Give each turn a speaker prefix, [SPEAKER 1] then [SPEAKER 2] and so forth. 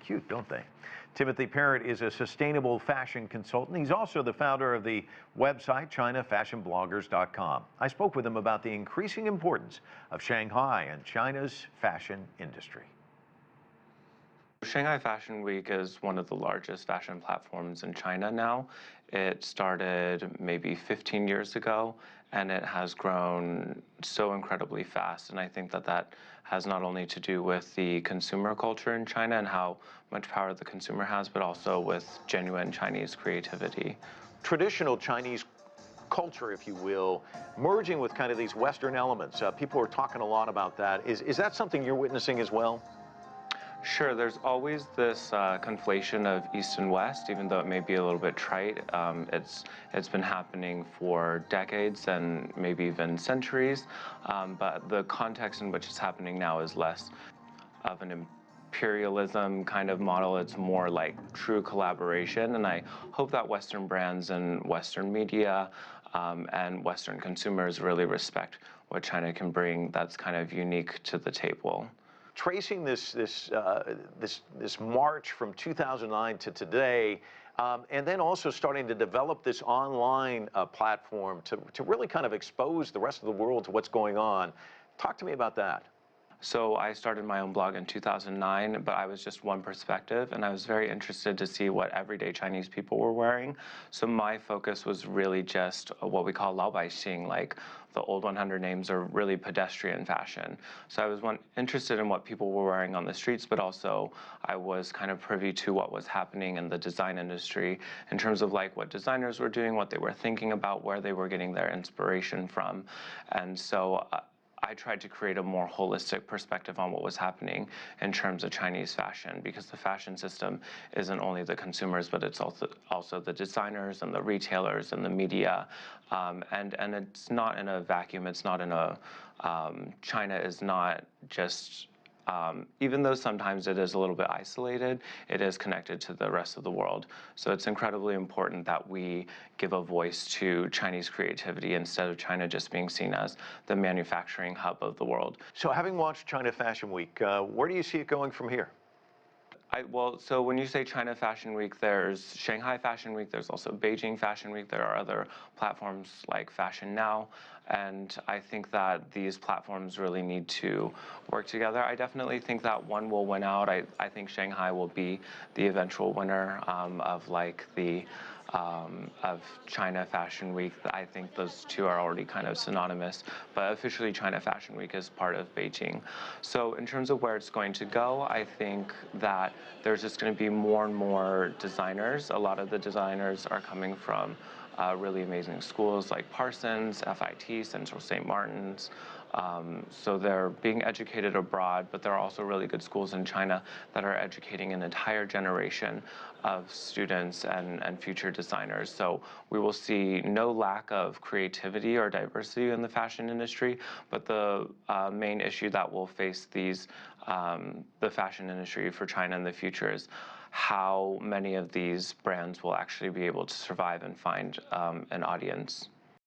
[SPEAKER 1] cute, don't they? Timothy Parrott is a sustainable fashion consultant. He's also the founder of the website ChinaFashionBloggers.com. I spoke with him about the increasing importance of Shanghai and China's fashion industry.
[SPEAKER 2] Shanghai Fashion Week is one of the largest fashion platforms in China now. It started maybe 15 years ago, and it has grown so incredibly fast. And I think that that has not only to do with the consumer culture in China and how much power the consumer has, but also with genuine Chinese creativity.
[SPEAKER 1] Traditional Chinese culture, if you will, merging with kind of these Western elements. People are talking a lot about that. Is that something you're witnessing as well?
[SPEAKER 2] Sure, there's always this conflation of East and West, even though it may be a little bit trite. It's been happening for decades and maybe even centuries, but the context in which it's happening now is less of an imperialism kind of model. It's more like true collaboration, and I hope that Western brands and Western media and Western consumers really respect what China can bring that's kind of unique to the table.
[SPEAKER 1] Tracing this march from 2009 to today, and then also starting to develop this online platform to really kind of expose the rest of the world to what's going on. Talk to me about that.
[SPEAKER 2] So I started my own blog in 2009, but I was just one perspective, and I was very interested to see what everyday Chinese people were wearing. So my focus was really just what we call 老百姓, like the old 100 names are really pedestrian fashion. So I was interested in what people were wearing on the streets, but also I was kind of privy to what was happening in the design industry in terms of like what designers were doing, what they were thinking about, where they were getting their inspiration from. And so I tried to create a more holistic perspective on what was happening in terms of Chinese fashion, because the fashion system isn't only the consumers, but it's also the designers and the retailers and the media. And it's not in a vacuum. It's not in a, China is not just, even though sometimes it is a little bit isolated, it is connected to the rest of the world. So it's incredibly important that we give a voice to Chinese creativity instead of China just being seen as the manufacturing hub of the world.
[SPEAKER 1] So having watched China Fashion Week, where do you see it going from here?
[SPEAKER 2] Well, so when you say China Fashion Week, there's Shanghai Fashion Week, there's also Beijing Fashion Week, there are other platforms like Fashion Now, and I think that these platforms really need to work together. I definitely think that one will win out. I think Shanghai will be the eventual winner of like the of China Fashion Week. I think those two are already kind of synonymous, but officially China Fashion Week is part of Beijing. So in terms of where it's going to go, I think that there's just going to be more and more designers. A lot of the designers are coming from really amazing schools like Parsons, FIT, Central St. Martin's. So they're being educated abroad, but there are also really good schools in China that are educating an entire generation of students and future designers. So we will see no lack of creativity or diversity in the fashion industry, but the main issue that will face the fashion industry for China in the future is how many of these brands will actually be able to survive and find an audience.